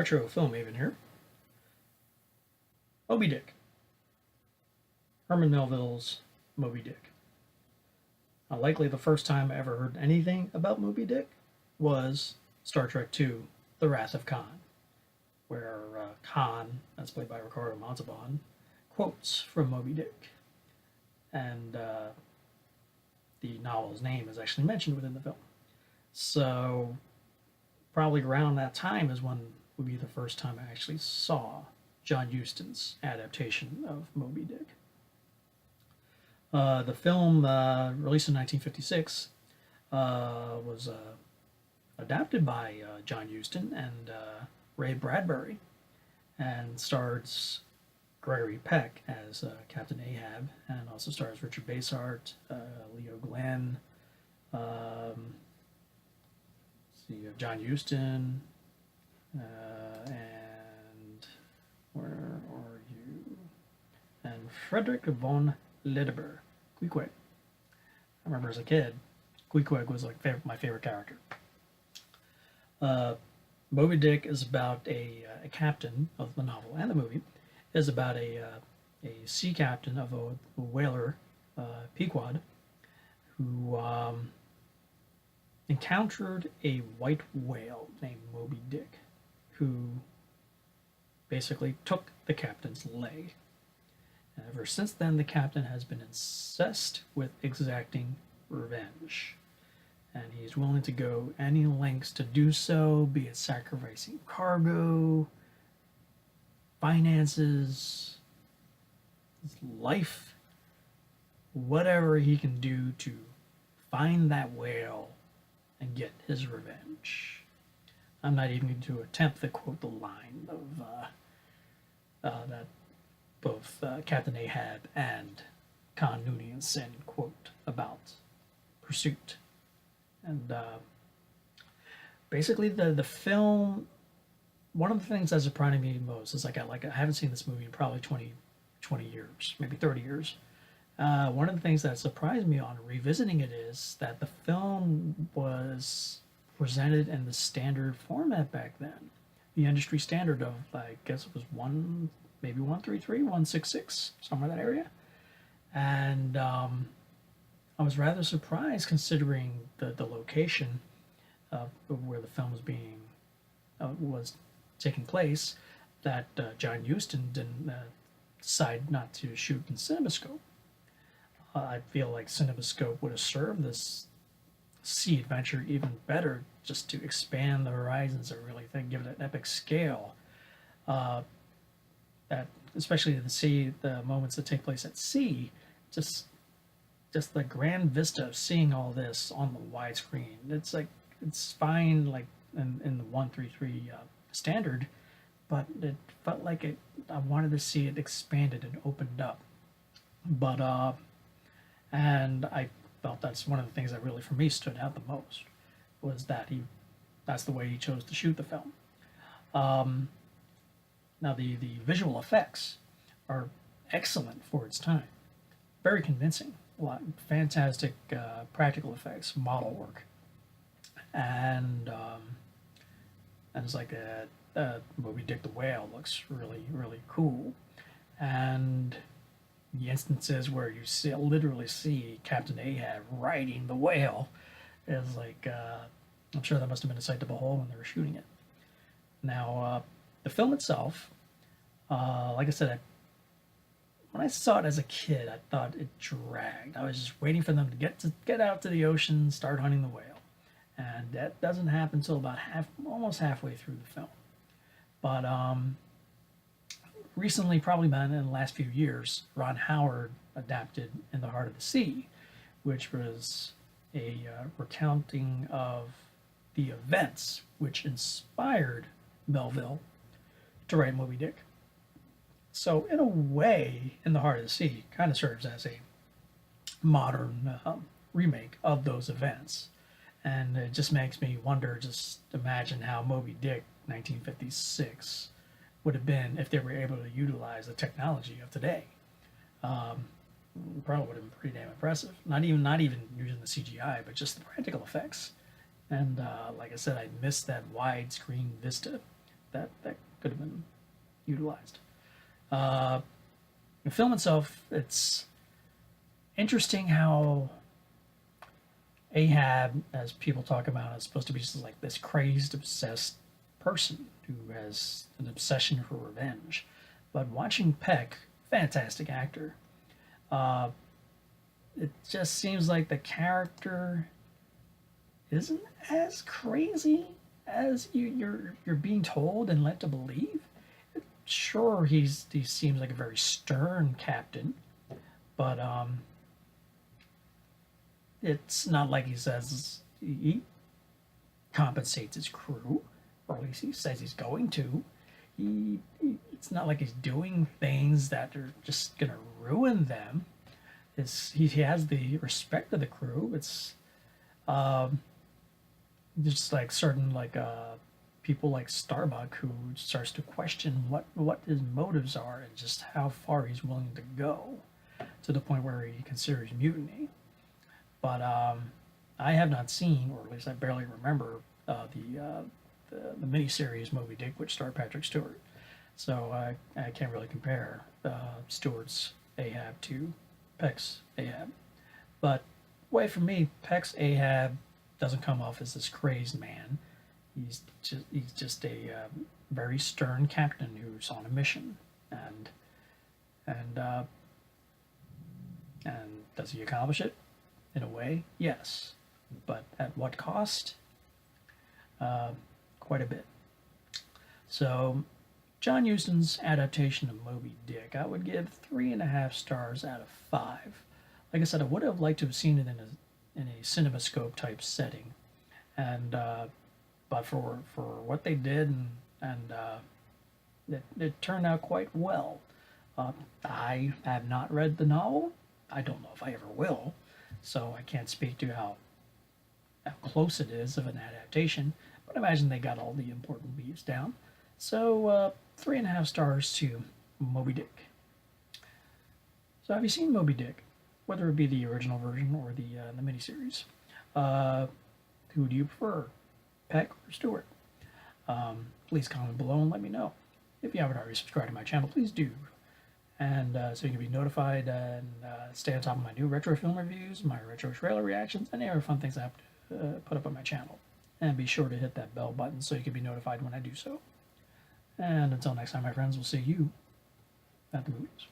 Retro Filmmaven here. Moby Dick. Herman Melville's Moby Dick. Likely the first time I ever heard anything about Moby Dick was Star Trek II, The Wrath of Khan, where Khan, that's played by Ricardo Montalban, quotes from Moby Dick. And the novel's name is actually mentioned within the film. So probably around that time is when would be the first time I actually saw John Huston's adaptation of Moby Dick. The film, released in 1956, was adapted by John Huston and Ray Bradbury, and stars Gregory Peck as Captain Ahab, and also stars Richard Basehart, Leo Glenn, John Huston, and where are you? And Frederick von Ledeber, Queequeg. I remember as a kid, Queequeg was like my favorite character. Moby Dick is about a captain of the novel and the movie is about a sea captain of a whaler, Pequod, who encountered a white whale named Moby Dick, who basically took the captain's leg. And ever since then, the captain has been obsessed with exacting revenge. And he's willing to go any lengths to do so, be it sacrificing cargo, finances, his life, whatever he can do to find that whale and get his revenge. I'm not even going to attempt to quote the line of that both Captain Ahab and Khan Noonien Sin quote about pursuit. And basically the film, one of the things that surprised me most is I haven't seen this movie in probably 20 years, maybe 30 years. One of the things that surprised me on revisiting it is that the film was presented in the standard format back then. The industry standard of, I guess it was maybe 133, 166, somewhere in that area. And I was rather surprised considering the location of where the film was taking place, that John Huston didn't decide not to shoot in CinemaScope. I feel like CinemaScope would have served this sea adventure even better, just to expand the horizons and really give it an epic scale. That especially the moments that take place at sea, just the grand vista of seeing all this on the widescreen. It's fine, like in the 133 standard, but it felt like I wanted to see it expanded and opened up. But and I felt that's one of the things that really for me stood out the most, was that that's the way he chose to shoot the film. Now the visual effects are excellent for its time, very convincing, a lot fantastic practical effects, model work, and it's like Moby Dick the whale looks really, really cool. And the instances where you literally see Captain Ahab riding the whale is like, I'm sure that must have been a sight to behold when they were shooting it. Now, the film itself, like I said, when I saw it as a kid, I thought it dragged. I was just waiting for them to get out to the ocean, start hunting the whale. And that doesn't happen until about almost halfway through the film. But recently, probably in the last few years, Ron Howard adapted In the Heart of the Sea, which was a recounting of the events which inspired Melville to write Moby Dick. So in a way, In the Heart of the Sea kind of serves as a modern remake of those events. And it just makes me wonder, just imagine how Moby Dick 1956 would have been if they were able to utilize the technology of today. Probably would have been pretty damn impressive. Not even using the CGI, but just the practical effects. And like I said, I missed that widescreen vista that could have been utilized. Uh, the film itself, it's interesting how Ahab, as people talk about, is supposed to be just like this crazed, obsessed person who has an obsession for revenge. But watching Peck, fantastic actor, uh, it just seems like the character isn't as crazy as you're being told and led to believe. Sure, he seems like a very stern captain, but it's not like he says he compensates his crew, or at least he says he's going to. It's not like he's doing things that are just gonna ruin them. He has the respect of the crew. It's um, just like certain people like Starbuck who starts to question what his motives are and just how far he's willing to go, to the point where he considers mutiny. But I have not seen, or at least I barely remember, the miniseries Moby Dick, which starred Patrick Stewart. So I can't really compare Stewart's Ahab to Peck's Ahab. But way for me, Peck's Ahab doesn't come off as this crazed man. He's just a very stern captain who's on a mission, and and does he accomplish it? In a way, yes, but at what cost? Uh, Quite a bit. So, John Huston's adaptation of Moby Dick, I would give 3.5 stars out of 5. Like I said, I would have liked to have seen it in a CinemaScope type setting, and but for what they did, it turned out quite well. I have not read the novel. I don't know if I ever will, so I can't speak to how close it is of an adaptation. But I imagine they got all the important beats down. So 3.5 stars to Moby Dick. So have you seen Moby Dick? Whether it be the original version or the miniseries, who do you prefer, Peck or Stewart? Please comment below and let me know. If you haven't already subscribed to my channel, please do. And so you can be notified and stay on top of my new retro film reviews, my retro trailer reactions, and any other fun things I have to put up on my channel. And be sure to hit that bell button so you can be notified when I do so. And until next time, my friends, we'll see you at the movies.